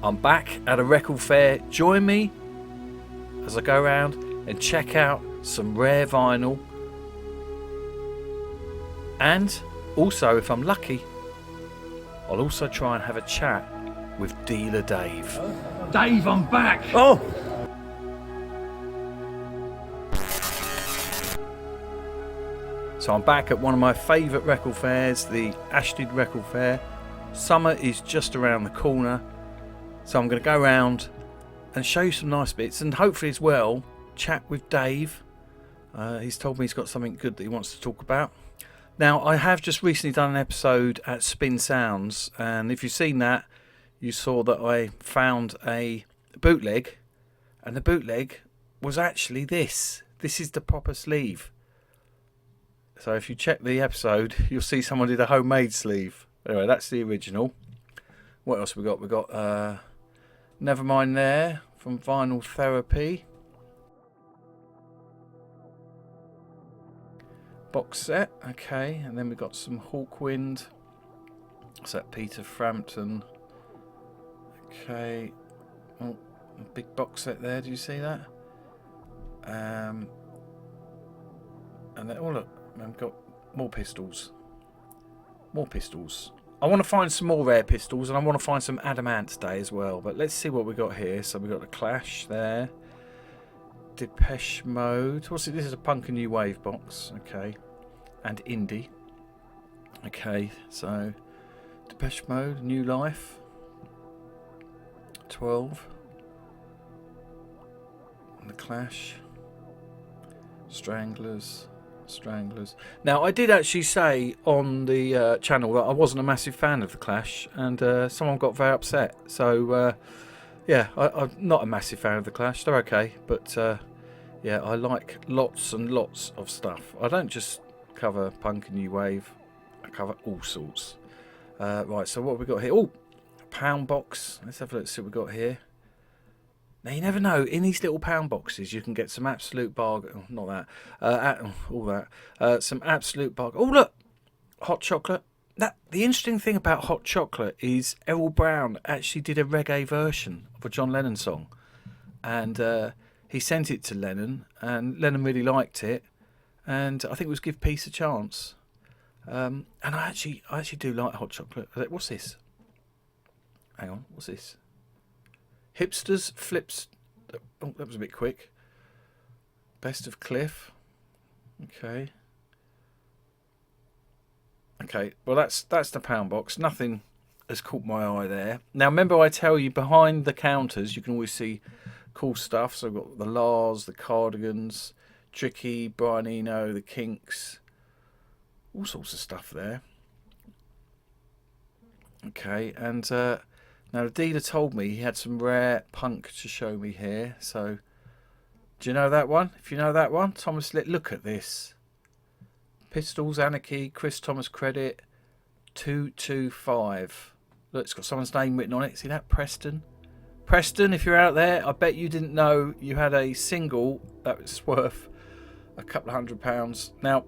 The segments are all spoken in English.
I'm back at a record fair. Join me as I go around and check out some rare vinyl. And also, if I'm lucky, I'll also try and have a chat with Dealer Dave. Dave, I'm back! Oh! So I'm back at one of my favourite record fairs, the ASHTEAD Record Fair. Summer is just around the corner, so I'm going to go around and show you some nice bits, and hopefully as well chat with Dave. He's told me he's got something good that he wants to talk about. Now, I have just recently done an episode at Spin Sounds, and if you've seen that, you saw that I found a bootleg, and the bootleg was actually this. This is the proper sleeve. So if you check the episode, you'll see someone did a homemade sleeve. Anyway, that's the original. What else we got? We got Nevermind There from Vinyl Therapy. Box set, okay, and then we got some Hawkwind. What's that? Peter Frampton. Okay, oh, a big box set there. Do you see that? And then, oh look, I've got more pistols. More pistols. I want to find some more rare pistols, and I want to find some Adamant today as well. But let's see what we got here. So we got the Clash there. Depeche Mode. What's it? This is a punk and new wave box. Okay. And indie. Okay. So Depeche Mode, New Life. 12. And the Clash. Stranglers. Now, I did actually say on the channel that I wasn't a massive fan of the Clash, and someone got very upset. So yeah, I'm not a massive fan of the Clash. They're okay, but yeah, I like lots and lots of stuff. I don't just cover punk and new wave, I cover all sorts. Right, so what have we got here? Oh, pound box. Let's have a look, see what we got here. Now, you never know, in these little pound boxes you can get some absolute bargain. Oh, not that, all that, some absolute bargain. Oh look, hot chocolate. The interesting thing about hot chocolate is Errol Brown actually did a reggae version of a John Lennon song, and he sent it to Lennon, and Lennon really liked it, and I think it was Give Peace a Chance. And I actually do like hot chocolate. What's this? Hang on, what's this? Hipsters Flips. Oh, that was a bit quick. Best of Cliff. Okay. Okay, well that's the pound box. Nothing has caught my eye there. Now remember, I tell you, behind the counters you can always see cool stuff. So I've got the Lars, the Cardigans, Tricky, Brian Eno, the Kinks, all sorts of stuff there. Okay, and now the dealer told me he had some rare punk to show me here. So do you know that one? If you know that one, Thomas, look at this. Pistols, Anarchy, Chris Thomas Credit, 225. Look, it's got someone's name written on it. See that? Preston. Preston, if you're out there, I bet you didn't know you had a single that was worth a couple of £100. Now,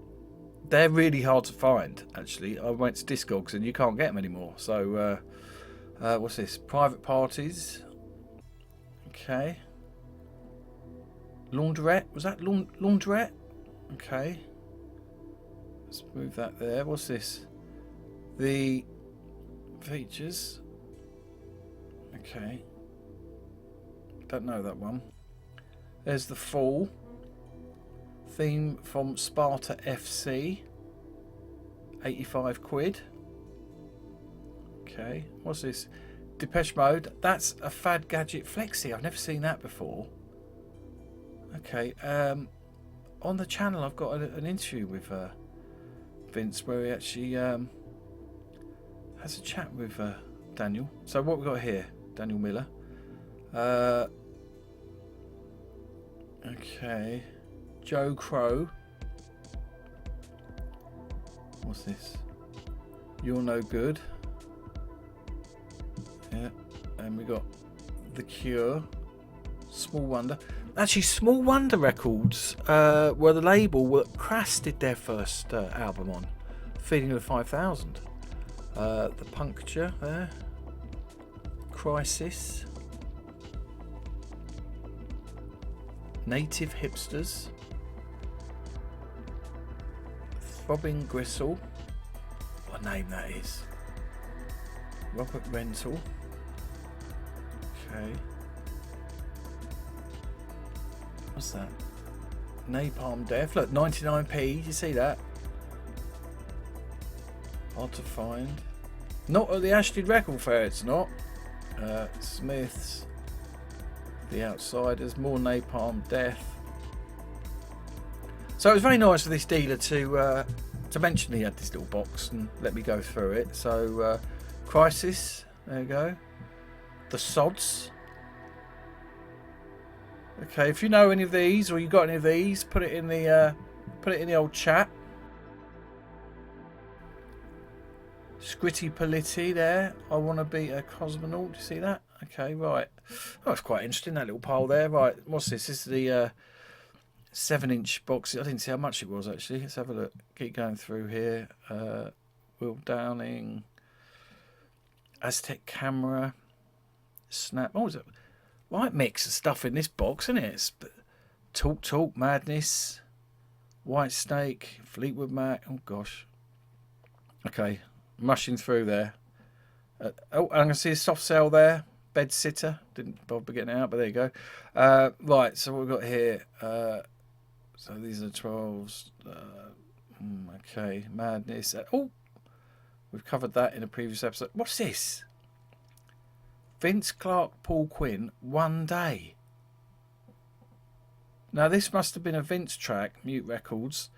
they're really hard to find, actually. I went to Discogs and you can't get them anymore. So, what's this? Private Parties. Okay. Laundrette. Was that Laundrette? Okay. Let's move that there. What's this? The Features. Okay. Don't know that one. There's the Fall. Theme from Sparta FC. 85 quid. Okay. What's this? Depeche Mode. That's a Fad Gadget Flexi. I've never seen that before. Okay. On the channel I've got an interview with Vince where he actually has a chat with Daniel. So what we got here? Daniel Miller. Okay. Joe Crow. What's this? You're No Good. Yeah. And we got The Cure. Small Wonder. Actually, Small Wonder Records were the label that Crass did their first album on. Feeling of the 5000. The Puncture there. Crisis. Native Hipsters. Throbbing Gristle. What a name that is. Robert Rental. Okay. What's that? Napalm Death. Look, 99p. You see that? Hard to find. Not at the ASHTEAD Record Fair, it's not. Smiths. The Outsiders. More Napalm Death. So it was very nice of this dealer to mention he had this little box and let me go through it. So Crisis, there you go. The Sods. Okay, if you know any of these or you got any of these, put it in the old chat. Scritti Politti there. I want to be a cosmonaut. Do you see that? Okay, right. Oh, that's quite interesting, that little pile there. Right, what's this? This is the 7-inch box. I didn't see how much it was actually. Let's have a look. Keep going through here. Will Downing. Aztec camera. Snap. What was it? Right mix of stuff in this box, isn't it? It's Talk Madness. White Snake. Fleetwood Mac. Oh gosh. Okay. Mushing through there. Oh, I'm going to see a soft sell there. Bed sitter. Didn't bother getting it out, but there you go. Right, so what we've got here. So these are 12s. Okay, Madness. Oh, we've covered that in a previous episode. What's this? Vince Clarke, Paul Quinn, One Day. Now, this must have been a Vince track, Mute Records.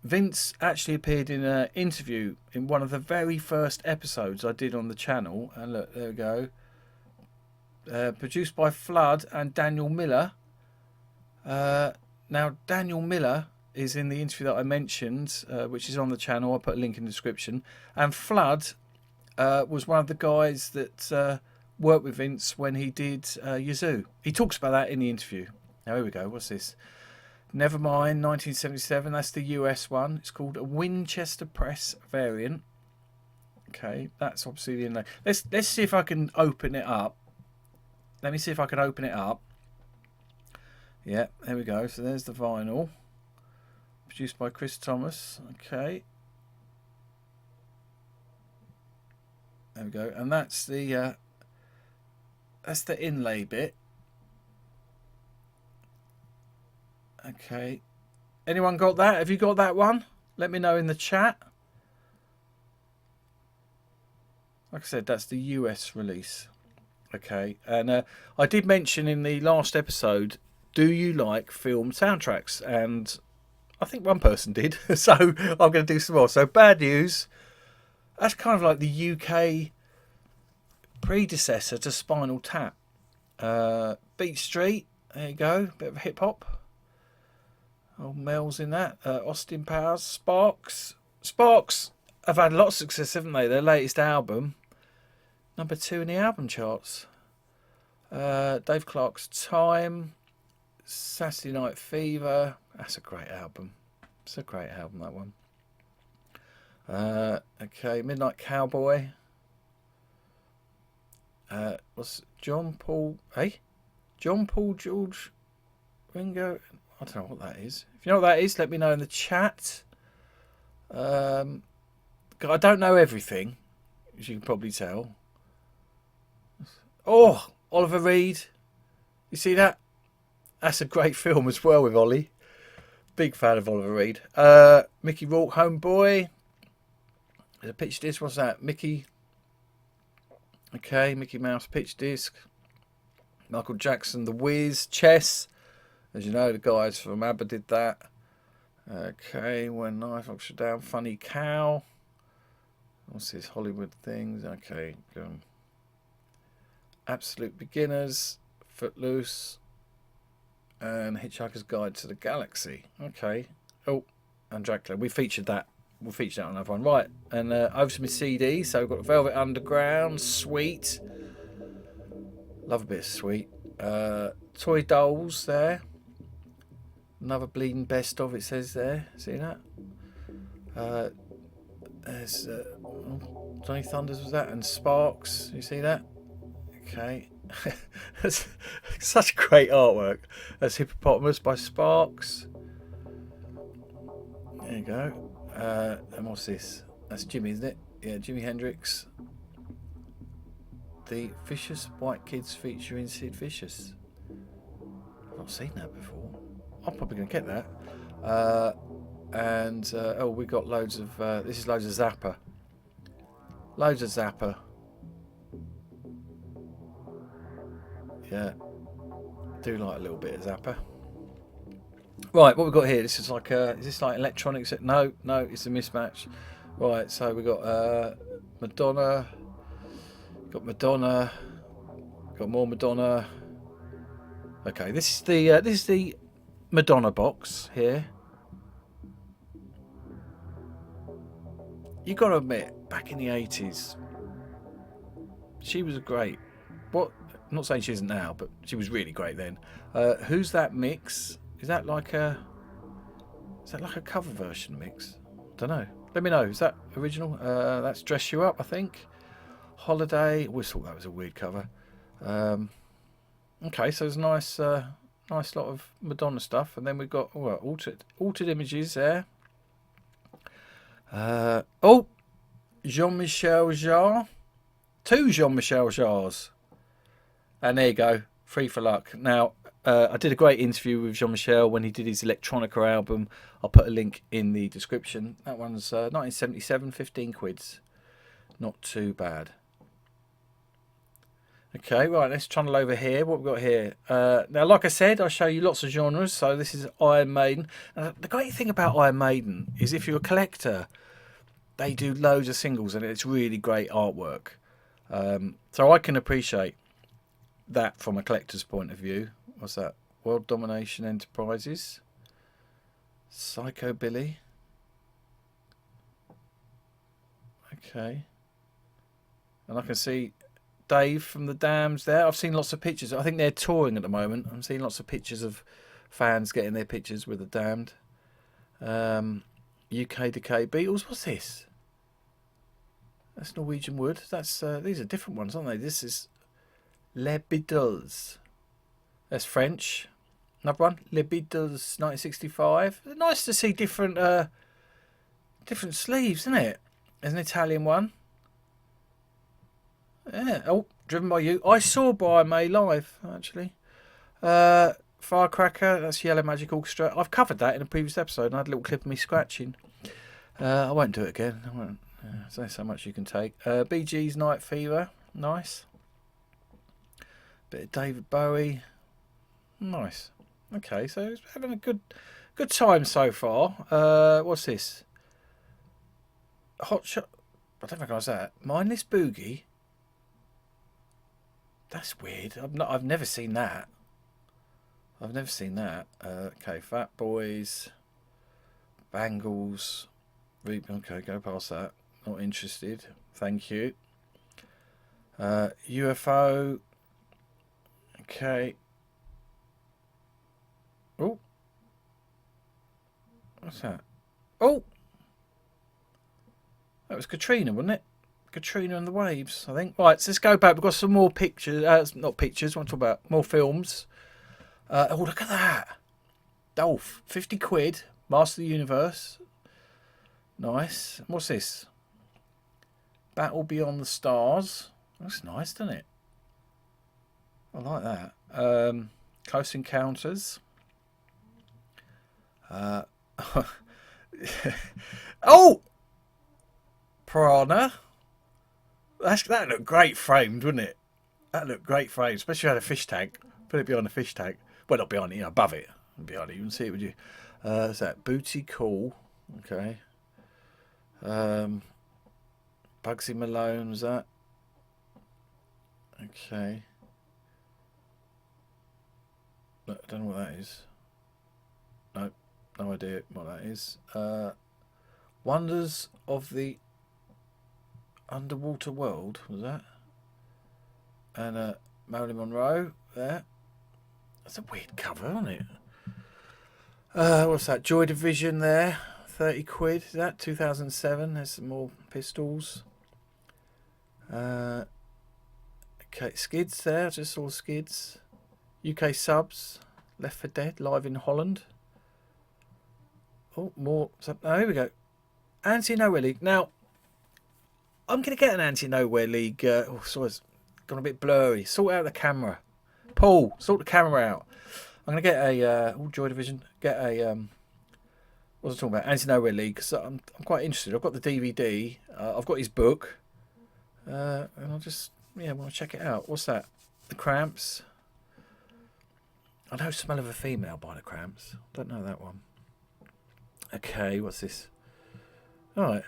Vince actually appeared in an interview in one of the very first episodes I did on the channel. And look, there we go. Produced by Flood and Daniel Miller. Now, Daniel Miller is in the interview that I mentioned, which is on the channel. I'll put a link in the description. And Flood was one of the guys that worked with Vince when he did Yazoo. He talks about that in the interview. Now, here we go. What's this? Nevermind, 1977. That's the US one. It's called a Winchester Press variant. Okay, that's obviously the inlay. Let's see if I can open it up. Let me see if I can open it up. Yeah, there we go. So there's the vinyl. Produced by Chris Thomas. Okay. There we go. And that's the inlay bit. Okay. Anyone got that? Have you got that one? Let me know in the chat. Like I said, that's the US release. Okay. And I did mention in the last episode, do you like film soundtracks? And I think one person did. So I'm going to do some more. So Bad News. That's kind of like the UK predecessor to Spinal Tap. Beat Street. There you go. Bit of hip hop. Old Mel's in that. Austin Powers. Sparks. Sparks have had a lot of success, haven't they? Their latest album. #2 in the album charts. Dave Clarke's Time. Saturday Night Fever. That's a great album. It's a great album, that one. Okay, Midnight Cowboy. What's John Paul? Hey? John Paul George Ringo? I don't know what that is. If you know what that is, let me know in the chat. I don't know everything, as you can probably tell. Oh, Oliver Reed. You see that? That's a great film as well with Ollie. Big fan of Oliver Reed. Mickey Rourke, Homeboy. There's a pitch disc. What's that? Mickey. Okay, Mickey Mouse pitch disc. Michael Jackson, The Wiz, Chess. As you know, the guys from ABBA did that. Okay, When Knife Knocks You Down, Funny Cow. What's this? Hollywood Things. Okay, go on. Absolute Beginners, Footloose, and Hitchhiker's Guide to the Galaxy. Okay. Oh, and Dracula. We featured that. We'll feature that on another one. Right, and over to my CD. So we've got Velvet Underground, Sweet. Love a bit of Sweet. Toy Dolls there. Another bleeding best of, it says there. See that? There's Johnny Thunders was that, and Sparks. You see that? Okay. That's such great artwork. That's Hippopotamus by Sparks. There you go. And what's this? That's Jimmy, isn't it? Yeah, Jimi Hendrix. The Vicious White Kids featuring Sid Vicious. I've not seen that before. I'm probably going to get that. Oh, we got loads of. This is loads of Zappa. Loads of Zappa. Yeah, do like a little bit of Zappa. Right, what we got here? This is like is this like electronics? No, it's a mismatch. Right, so we got Madonna. Got Madonna. Got more Madonna. Okay, this is the Madonna box here. You got to admit, back in the 80s, she was great. What? I'm not saying she isn't now, but she was really great then. Who's that mix? Is that like a cover version mix? Don't know. Let me know. Is that original? That's Dress You Up, I think. Holiday. We thought that was a weird cover. Okay, so there's a nice lot of Madonna stuff, and then we've got altered images there. Jean-Michel Jarre. 2 Jean-Michel Jarres. And there you go, Free for Luck. Now, I did a great interview with Jean-Michel when he did his Electronica album. I'll put a link in the description. That one's 1977, 15 quids. Not too bad. Okay, right, let's channel over here. What we've got here. Now, like I said, I show you lots of genres. So this is Iron Maiden. The great thing about Iron Maiden is if you're a collector, they do loads of singles and it's really great artwork. So I can appreciate that from a collector's point of view. What's that? World Domination Enterprises. Psycho Billy. Okay. And I can see Dave from the Damned there. I've seen lots of pictures. I think they're touring at the moment. I'm seeing lots of pictures of fans getting their pictures with the Damned. UK Decay Beatles. What's this? That's Norwegian Wood. That's these are different ones, aren't they? This is Les Beatles. That's French. Another one, Les Beatles, 1965. Nice to see different sleeves, isn't it? There's an Italian one. Yeah. Oh, Driven by You. I saw Brian May live, actually. Firecracker. That's Yellow Magic Orchestra. I've covered that in a previous episode, and I had a little clip of me scratching. I won't do it again. I won't. There's only so much you can take. Bee Gees, Night Fever. Nice. Bit of David Bowie. Nice. Okay, so it's having a good time so far. What's this? Hot Shot. I don't recognise that. Mindless Boogie. That's weird. I've never seen that. Okay, Fat Boys. Bangles. Okay, go past that. Not interested. Thank you. UFO. Okay. Oh. What's that? Oh. That was Katrina, wasn't it? Katrina and the Waves, I think. Right, so let's go back. We've got some more pictures. Not pictures. I want to talk about more films. Oh, look at that. Dolph. 50 quid. Master of the Universe. Nice. What's this? Battle Beyond the Stars. That's nice, doesn't it? I like that. Close Encounters. Oh! Piranha. That looked great framed, wouldn't it? That looked great framed, especially if you had a fish tank. Put it behind the fish tank. Well, not behind it, above it. Behind it, you wouldn't see it, would you? Is that Booty Call? Okay. Bugsy Malone, was that? Okay. I don't know what that is. No idea what that is. Wonders of the Underwater World, was that? And Marilyn Monroe there. That's a weird cover, isn't it? What's that? Joy Division there. 30 quid. Is that 2007? There's some more Pistols. Okay, Skids there. I just saw Skids. UK subs. Left 4 Dead live in Holland. Oh, more. Oh, here we go. Anti-Nowhere League. Now, I'm going to get an Anti-Nowhere League. Oh, sorry, it's gone a bit blurry. Sort out the camera. Paul, sort the camera out. I'm going to get a Joy Division. Get a what was I talking about? Anti-Nowhere League. So I'm quite interested. I've got the DVD. I've got his book, and I'll just want to check it out. What's that? The Cramps. I know Smell of a Female by the Cramps. Don't know that one. Okay, what's this? All right.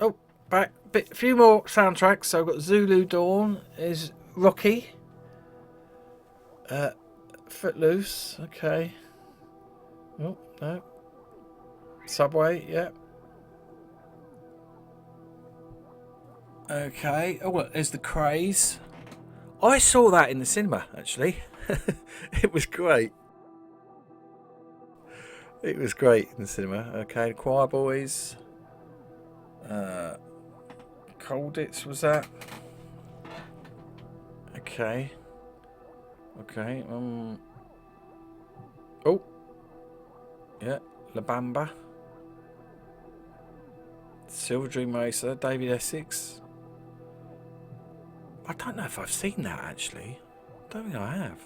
Oh, back. A few more soundtracks. So I've got Zulu Dawn. Is Rocky. Footloose. Okay. Oh, no. Subway, yeah. Okay. Oh, look, there's The Craze. I saw that in the cinema, actually. It was great. It was great in the cinema. Okay, Choir Boys. Colditz was that? Okay. Okay. Oh. Yeah. La Bamba. Silver Dream Racer. David Essex. I don't know if I've seen that actually. I don't think I have.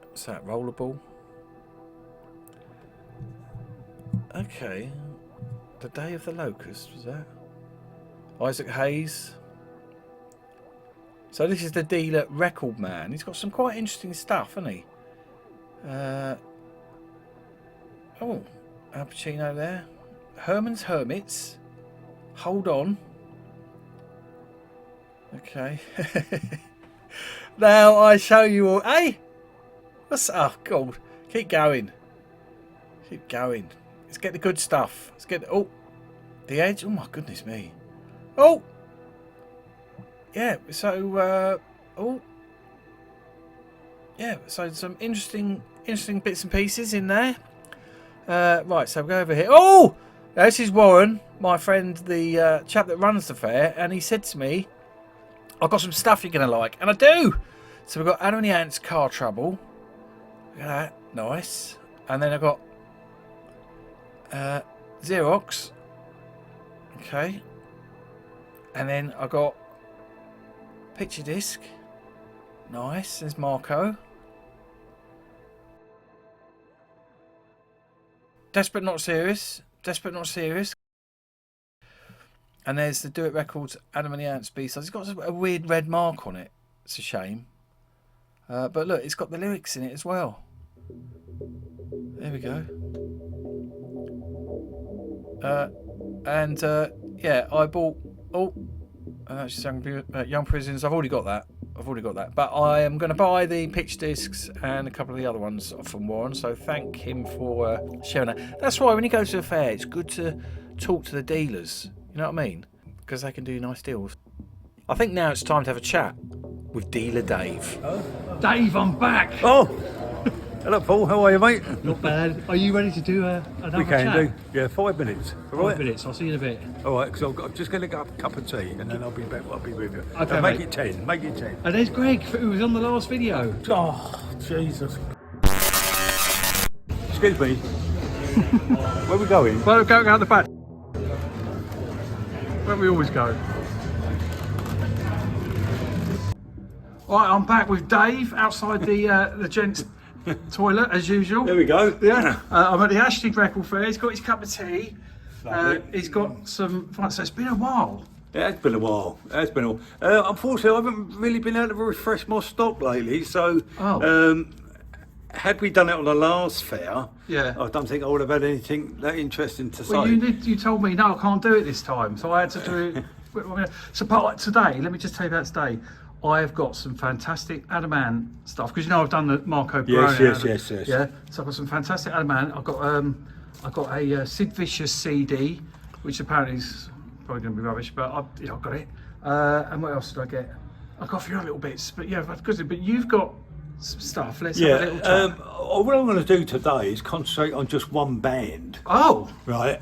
What's that? Rollerball. Okay. The Day of the Locust, was that? Isaac Hayes. So this is the dealer Record Man. He's got some quite interesting stuff, hasn't he? Oh, Al Pacino there. Herman's Hermits. Hold on. Okay. Now I show you all. Hey! What's... Oh, God. Keep going. Keep going. Let's get the good stuff. Let's get... Oh! The Edge. Oh, my goodness me. Oh! Yeah, so... oh! Yeah, so some interesting bits and pieces in there. Right, so we'll go over here. Oh! This is Warren, my friend, the chap that runs the fair, and he said to me, I've got some stuff you're going to like. And I do! So we've got Adam and the Ants Car Trouble. Look at that. Nice. And then I've got Xerox. Okay. And then I've got Picture Disc. Nice. There's Marco. Desperate Not Serious. Desperate Not Serious. And there's the Do It Records Adam and the Ants B-sides. It's got a weird red mark on it. It's a shame. But look, it's got the lyrics in it as well. There we go. Yeah, I bought... Oh, and that's Young Prisoners. I've already got that. But I am going to buy the pitch discs and a couple of the other ones from Warren. So thank him for sharing that. That's why when you go to a fair, it's good to talk to the dealers. You know what I mean? Because they can do nice deals. I think now it's time to have a chat with Dealer Dave. Oh. Dave, I'm back. Oh, hello Paul, how are you mate? Not bad. Are you ready to do another We can chat? do, yeah, 5 minutes. All right? 5 minutes, I'll see you in a bit. Alright, because I'm just going to get up a cup of tea and then I'll be back, I'll be with you. Okay, make mate. it 10, make it 10. And there's Greg, who was on the last video. Oh, Jesus. Excuse me. Where are we going? Well, go out the back. Where we always go. Right, I'm back with Dave outside the gents' toilet as usual. There we go. Yeah, I'm at the ASHTEAD Record Fair. He's got his cup of tea. He's got some fun. So it's been a while. It has been a while. Unfortunately, I haven't really been able to refresh my stock lately. So, had we done it on the last fair, Yeah. I don't think I would have had anything that interesting to Well, say. you told me no, I can't do it this time, so I had to do it. So, but today, let me just tell you about today. I have got some fantastic Adamant stuff because you know I've done the Marco Barone. Yes. Yeah, so I've got some fantastic Adamant. I've got a Sid Vicious CD, which apparently is probably going to be rubbish, but I've got it. And what else did I get? I got a few other little bits, but yeah, but you've got some stuff. Let's have a little chat. What I'm going to do today is concentrate on just one band. Oh, Right,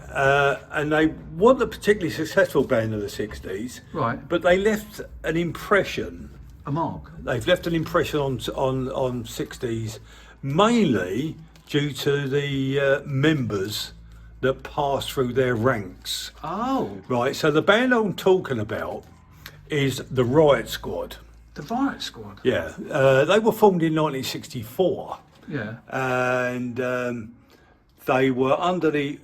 and they weren't a particularly successful band of the 60s. Right. But they left an impression. a mark. They've left an impression on 60s, mainly due to the members that passed through their ranks. Oh, Right, so the band I'm talking about is the RIOT SQUAD. the RIOT SQUAD. Yeah, they were formed in 1964. Yeah. And they were under the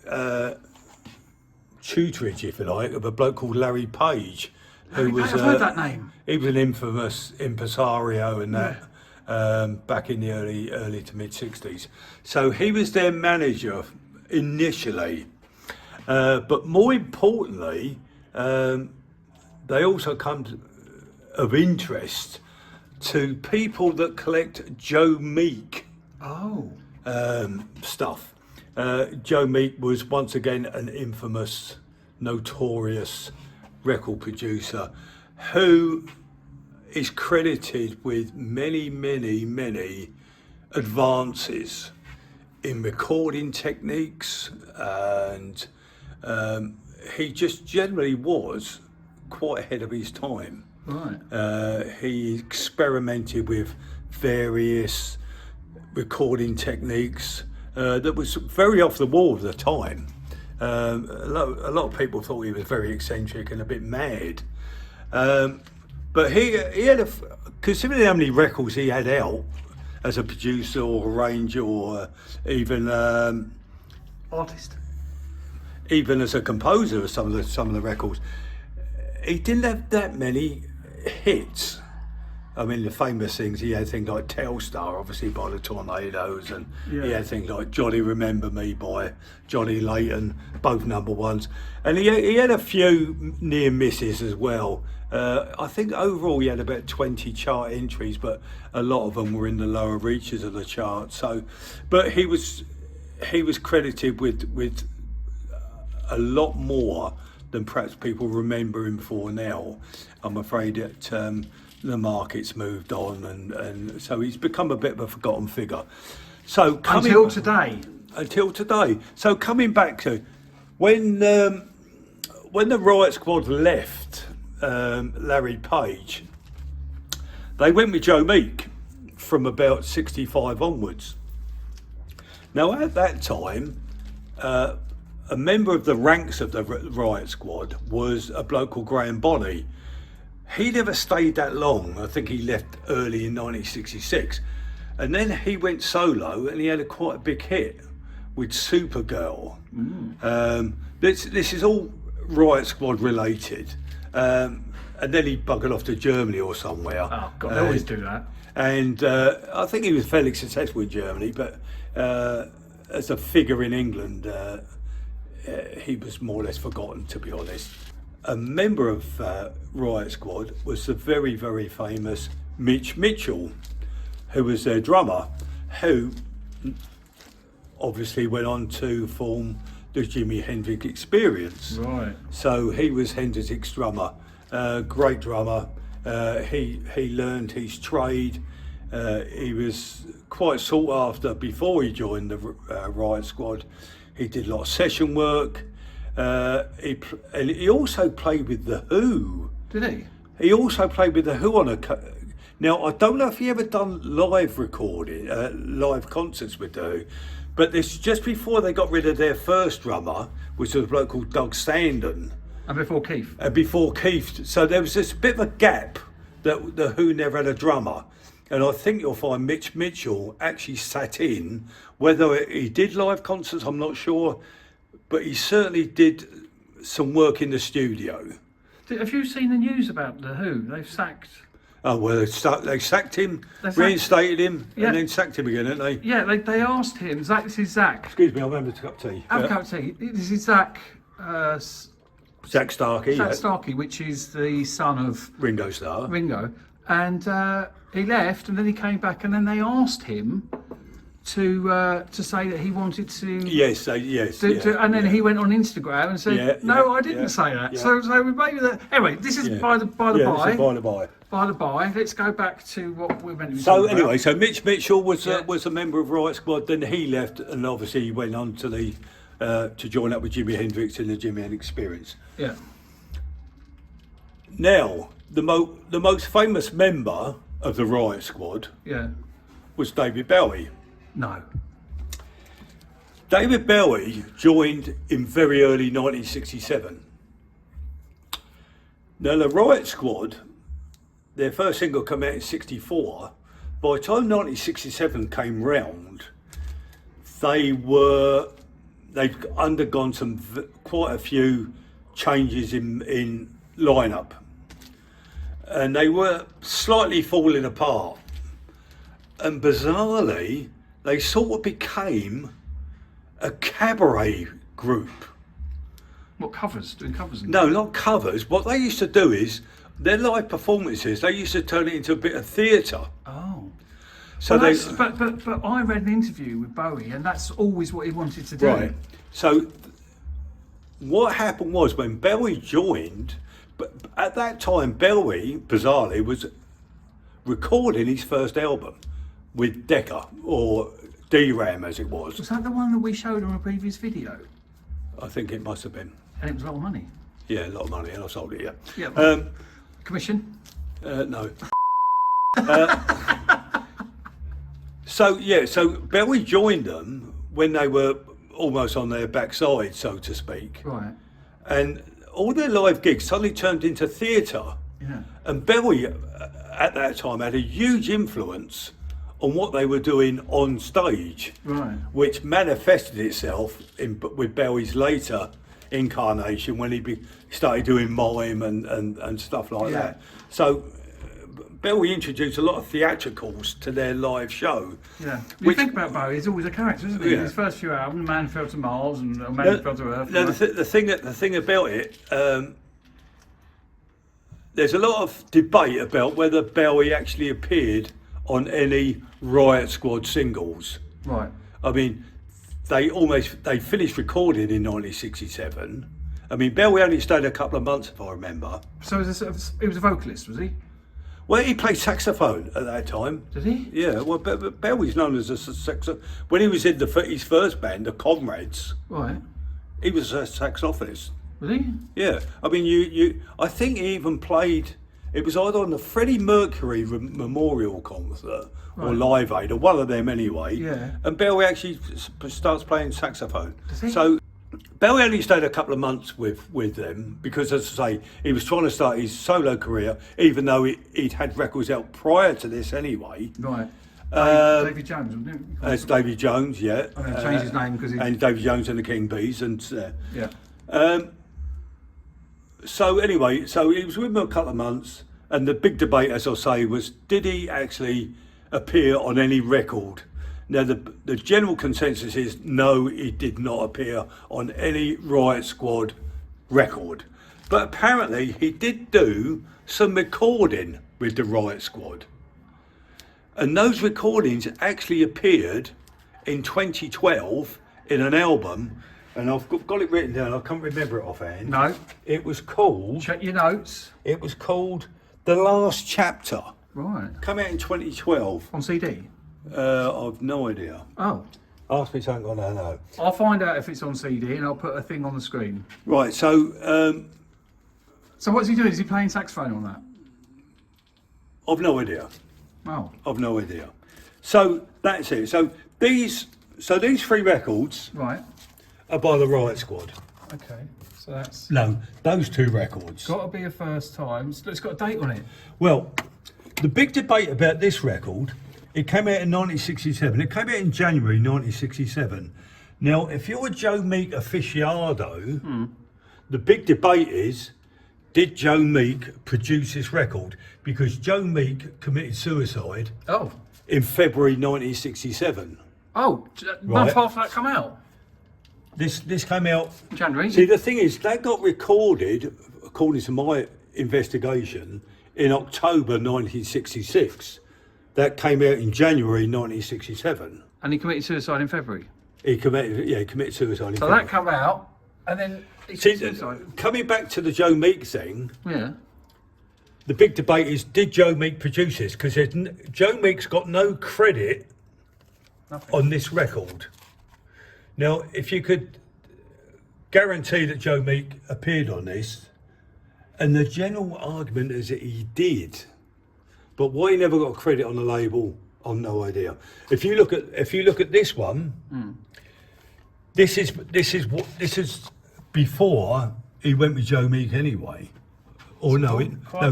tutorage, if you like, of a bloke called Larry Page, who was I've heard that name. he was an infamous impresario and that back in the early to mid 60s. So he was their manager initially, but more importantly, they also come of interest to people that collect Joe Meek Oh. stuff. Joe Meek was once again an infamous, notorious record producer who is credited with many advances in recording techniques, and he just generally was quite ahead of his time. Right. He experimented with various recording techniques that was very off the wall at the time. A lot of people thought he was very eccentric and a bit mad. But he had considering how many records he had out as a producer or arranger or even Artist. even as a composer of some of the records, he didn't have that many hits. I mean, the famous things, he had things like Telstar, obviously by the Tornadoes, and he had things like Johnny Remember Me by Johnny Layton, both number ones. And he had a few near misses as well. I think overall he had about 20 chart entries, but a lot of them were in the lower reaches of the chart. So, but he was credited with a lot more than perhaps people remember him for now. I'm afraid that the market's moved on, and so he's become a bit of a forgotten figure. So Until today. So coming back to when the RIOT SQUAD left Larry Page, they went with Joe Meek from about 65 onwards. Now at that time, a member of the ranks of the RIOT SQUAD was a bloke called Graham Bonney. He never stayed that long. I think he left early in 1966. And then he went solo and he had quite a big hit with Supergirl. This is all RIOT SQUAD related. And then he buggered off to Germany or somewhere. Oh, God, they always do that. And I think he was fairly successful in Germany, but as a figure in England, he was more or less forgotten, to be honest. A member of RIOT SQUAD was the very famous Mitch Mitchell, who was their drummer, who obviously went on to form the Jimi Hendrix Experience. Right. So he was Hendrix's drummer, great drummer. He learned his trade. He was quite sought after before he joined the RIOT SQUAD. He did a lot of session work. And he also played with The Who. Did he? He also played with The Who on now, I don't know if he ever done live recording, live concerts with The Who, but this just before they got rid of their first drummer, which was a bloke called Doug Standen. And before Keith? Before Keith. So there was this bit of a gap that The Who never had a drummer. And I think you'll find Mitch Mitchell actually sat in. Whether he did live concerts, I'm not sure, but he certainly did some work in the studio. Have you seen the news about The Who? They've sacked... Oh, well, they sacked him, reinstated him, Yeah. and then sacked him again, didn't they? Yeah, they asked him, Zach, this is Zach. Excuse me, I'll remember to cup of tea. Have a cup of tea. This is Zach... Zach Starkey, Zach Starkey, which is the son of Ringo Starr. Ringo. And he left, and then he came back, and then they asked him to say that he wanted to. Yes, And then he went on Instagram and said, "No, I didn't say that." Yeah. So maybe that. Anyway, this is by the by. By the by, let's go back to what we're meant to be talking anyway, about. so Mitch Mitchell was a member of Riot Squad. Then he left, and obviously he went on to the to join up with Jimi Hendrix in the Jimi Hendrix Experience. Yeah. Now, the most famous member of the Riot Squad was David Bowie. No. David Bowie joined in very early 1967. Now, the Riot Squad, their first single came out in 64. By the time 1967 came round, they'd undergone quite a few changes in lineup, and they were slightly falling apart. And bizarrely, they sort of became a cabaret group. What, covers? Doing covers? No, not covers. What they used to do is their live performances. They used to turn it into a bit of theatre. Oh. So but I read an interview with Bowie, and that's always what he wanted to do. Right. So what happened was when Bowie joined, but at that time Bowie, bizarrely, was recording his first album with Decca, or D-Ram as it was. Was that the one that we showed on a previous video? I think it must have been. And it was a lot of money. Yeah, a lot of money, and I sold it. Yeah. Commission? No. So Bowie joined them when they were almost on their backside, so to speak. Right. And all their live gigs suddenly turned into theatre. Yeah. And Bowie, at that time, had a huge influence on what they were doing on stage. Right. Which manifested itself with Bowie's later incarnation when he started doing mime and stuff like that. So Bowie introduced a lot of theatricals to their live show. Yeah. You think about Bowie, he's always a character, isn't he? Yeah. His first few albums, Man Fell to Mars and Man Fell to Earth. No, the thing about it, there's a lot of debate about whether Bowie actually appeared on any Riot Squad singles. Right. I mean, they finished recording in 1967. I mean, Bowie only stayed a couple of months, if I remember. So he was a vocalist, was he? Well, he played saxophone at that time. Did he? Yeah. Well, Bowie's known as a saxophone. When he was in his first band, the Comrades. Right. He was a saxophonist. Was he? Yeah. I mean, I think he even played. It was either on the Freddie Mercury Memorial Concert or Live Aid, or one of them anyway. Yeah. And Bowie actually starts playing saxophone. Does he? So Bowie only stayed a couple of months with them because, as I say, he was trying to start his solo career, even though he'd had records out prior to this anyway. Right. Davy Jones, wasn't it? It's Davy Jones, yeah. I'm going to change his name because and Davy Jones and the King Bees, and yeah. So anyway, so he was with them a couple of months, and the big debate, as I say, was did he actually appear on any record? Now the general consensus is no, he did not appear on any Riot Squad record, but apparently he did do some recording with the Riot Squad, and those recordings actually appeared in 2012 in an album. And I've got it written down. I can't remember it offhand. No. It was called. Check your notes. It was called The Last Chapter. Right. Come out in 2012. On CD? I've no idea. Oh. Ask me something I don't know. I'll find out if it's on CD and I'll put a thing on the screen. Right. So. So what's he doing? Is he playing saxophone on that? I've no idea. Oh. I've no idea. So that's it. So these three records. Right. Are by the Riot Squad. Okay, so that's... No, those two records. Got to be a first time. It's got a date on it. Well, the big debate about this record, it came out in 1967. It came out in January 1967. Now, if you're a Joe Meek aficionado, the big debate is, did Joe Meek produce this record? Because Joe Meek committed suicide in February 1967. Oh, month after that come out? This came out January. See, the thing is, that got recorded, according to my investigation, in October 1966. That came out in January 1967. And he committed suicide in February. He committed suicide. So that come out, and then he See, committed suicide. coming back to the Joe Meek thing, Yeah. the big debate is, did Joe Meek produce this? Because Joe Meek's got no credit Nothing. on this record. Now, if you could guarantee that Joe Meek appeared on this, and the general argument is that he did, but why he never got credit on the label, I've no idea. If you look at this one, this is before he went with Joe Meek anyway. Or no,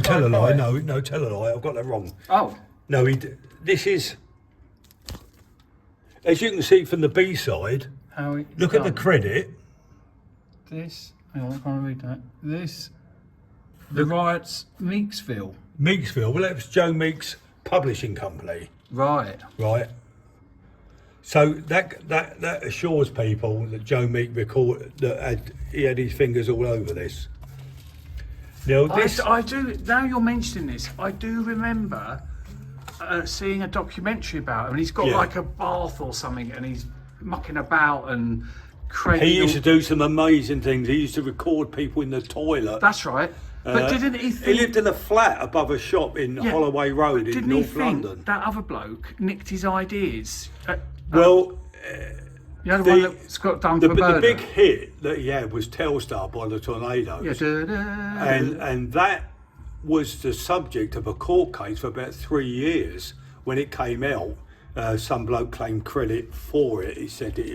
tell a lie. No, tell a lie. I've got that wrong. Oh. No, this is, as you can see from the B side. Look at the credit. This. Hang on, I can't read that. This. The RIOT's Meeksville. Meeksville. Well, that was Joe Meek's publishing company. Right. Right. So that assures people that Joe Meek he had his fingers all over this. Now this, I do. Now you're mentioning this, I do remember seeing a documentary about him. And he's got like a bath or something, and he's mucking about and creating. He used to do some amazing things. He used to record people in the toilet. That's right. But didn't he think... He lived in a flat above a shop in Holloway Road in North London. That other bloke nicked his ideas? Well, you know the one that's got done for the big hit that he had was Telstar by the Tornadoes. Yeah. And that was the subject of a court case for about 3 years. When it came out, some bloke claimed credit for it. He said that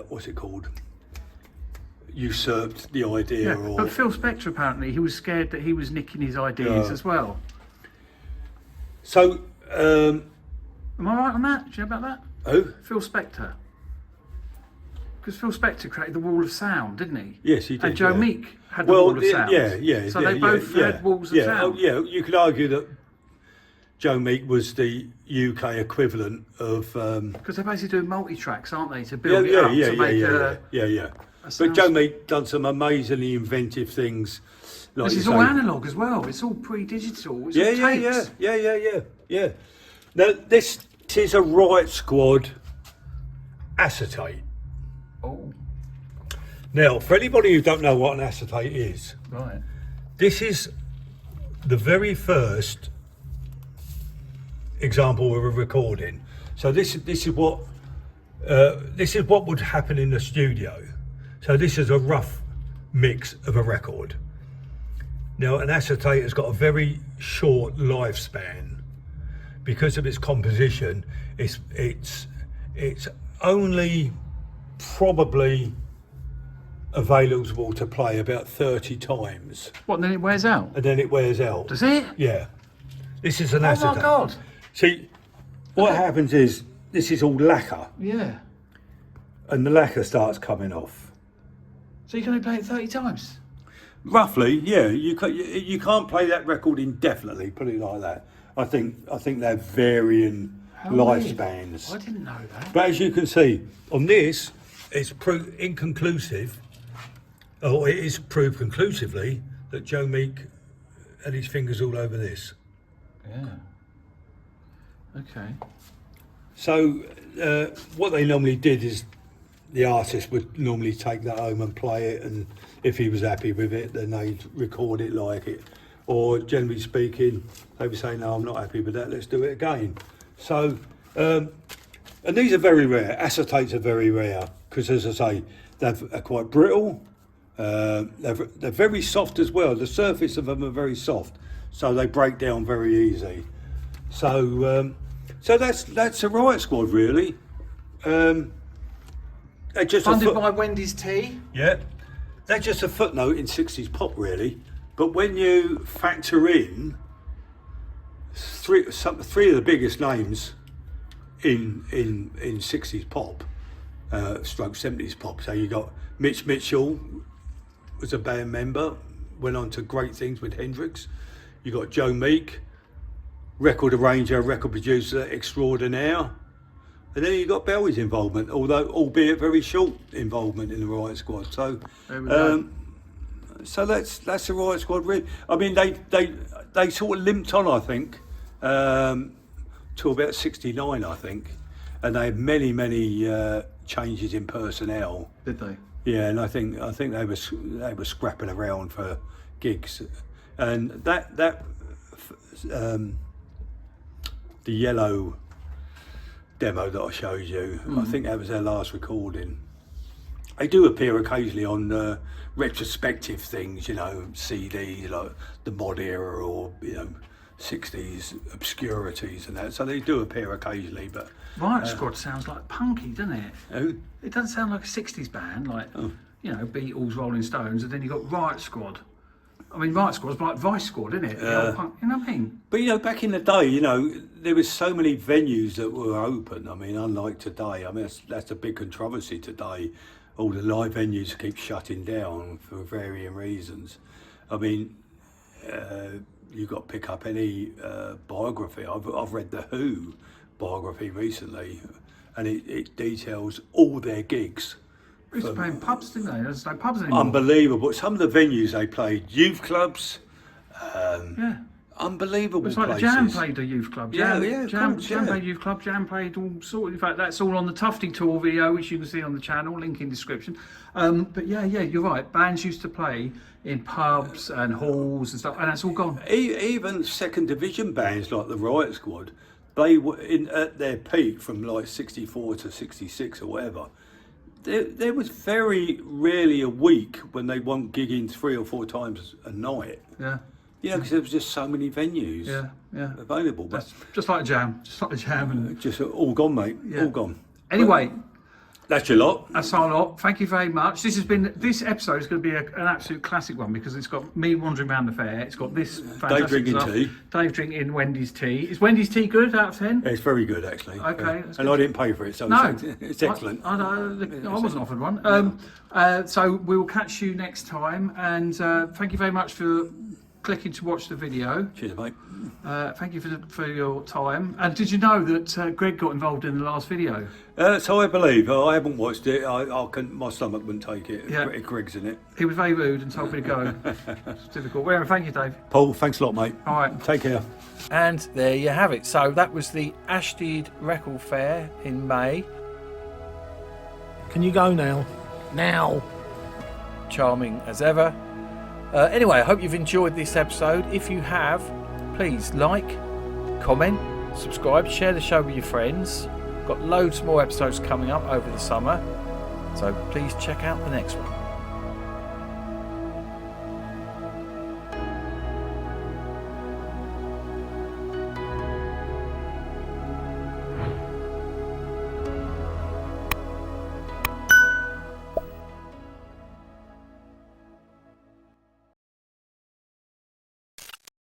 what's it called? Usurped the idea. Yeah, but Phil Spector, apparently, he was scared that he was nicking his ideas as well. So, am I right on that? Do you know about that? Who? Phil Spector. Because Phil Spector created the Wall of Sound, didn't he? Yes, he did. And Joe Meek had the Wall of Sound. Yeah. So they both had walls of sound. Yeah, you could argue that Joe Meek was the UK equivalent of. Because they're basically doing multi-tracks, aren't they, to build it up to make yeah. But Joe Meek done some amazingly inventive things. Like this is all analog as well. It's all pre-digital. It's all tapes. Yeah. Now this is a RIOT SQUAD acetate. Oh. Now, for anybody who don't know what an acetate is, Right. this is the very first example of a recording. So this is what would happen in the studio. So this is a rough mix of a record. Now, an acetate has got a very short lifespan because of its composition. It's only probably available to play about 30 times. What, and then it wears out? And then it wears out. Does it? Yeah. This is an acetate. Oh my God. See, what happens is this is all lacquer, Yeah. and the lacquer starts coming off. So you can only play it 30 times? Roughly, yeah. You can't play that record indefinitely. Put it like that. I think they're varying lifespans. I didn't know that. But as you can see on this, it's inconclusive. Or it is proved conclusively that Joe Meek had his fingers all over this. Yeah. Okay. So what they normally did is the artist would normally take that home and play it, and if he was happy with it, then they'd record it like it. Or generally speaking, they would say, no, I'm not happy with that, let's do it again. So, and these are very rare. Acetates are very rare because, as I say, they're quite brittle. They're very soft as well. The surface of them are very soft, so they break down very easy. So, so that's a RIOT SQUAD really. Just funded by Wendy's Tea. Yeah, they're just a footnote in 60s pop really. But when you factor in three of the biggest names in 60s pop, stroke 70s pop, so you got Mitch Mitchell was a band member, went on to great things with Hendrix. You got Joe Meek, record arranger, record producer extraordinaire. And then you got Bowie's involvement, albeit very short involvement in the RIOT SQUAD. So, so that's the RIOT SQUAD. Really, I mean, they sort of limped on, I think, till about 69, I think, and they had many changes in personnel. Did they? Yeah, and I think they were scrapping around for gigs, and the yellow demo that I showed you, I think that was their last recording. They do appear occasionally on retrospective things, you know, CDs like the mod era or, you know, 60s obscurities and that. So they do appear occasionally, but Riot Squad sounds like punky, doesn't it? who? It doesn't sound like a 60s band, like, you know, Beatles, Rolling Stones, and then you got Riot Squad. I mean, Riot Squad's like Vice Squad, isn't it? The old punk, you know what I mean? But, you know, back in the day, you know, there was so many venues that were open. I mean, unlike today. I mean, that's a big controversy today. All the live venues keep shutting down for varying reasons. I mean, you've got to pick up any biography. I've read the Who biography recently, and it details all their gigs. They used to play in pubs, didn't they? There's no pubs anymore. Unbelievable. Some of the venues they played, youth clubs, Yeah. unbelievable It's like places. the Jam played the youth club. Yeah, Jam course, yeah. played youth club. Jam played all sorts. In fact, that's all on the Tufty Tour video, which you can see on the channel. Link in description. But yeah, you're right. Bands used to play in pubs and halls and stuff, and that's all gone. Even second division bands like the Riot Squad, they were at their peak from like 64 to 66 or whatever. There was very rarely a week when they weren't gigging 3 or 4 times a night. Yeah. You know, because there was just so many venues Yeah. available. But That's just like Jam. Just like the Jam. And just all gone, mate. Yeah. All gone. anyway. That's your lot. That's our lot. Thank you very much. This episode is going to be an absolute classic one because it's got me wandering around the fair. It's got this fantastic drinking stuff. tea. Dave drinking Wendy's tea. Is Wendy's tea good out of 10? It's very good, actually. Okay, Yeah. that's And good. I didn't pay for it, so No, it's excellent. I wasn't offered one. So we will catch you next time, and thank you very much for clicking to watch the video. Cheers, mate. Thank you for your time. And did you know that Greg got involved in the last video? So I believe. I haven't watched it. My stomach wouldn't take it. Yeah. Greg's in it. He was very rude and told me to go. It's difficult. Well, thank you, Dave. Paul, thanks a lot, mate. All right. Take care. And there you have it. So that was the ASHTEAD Record Fair in May. Can you go now? Now! Charming as ever. Anyway, I hope you've enjoyed this episode. If you have, please like, comment, subscribe, share the show with your friends. Got loads more episodes coming up over the summer, so please check out the next one.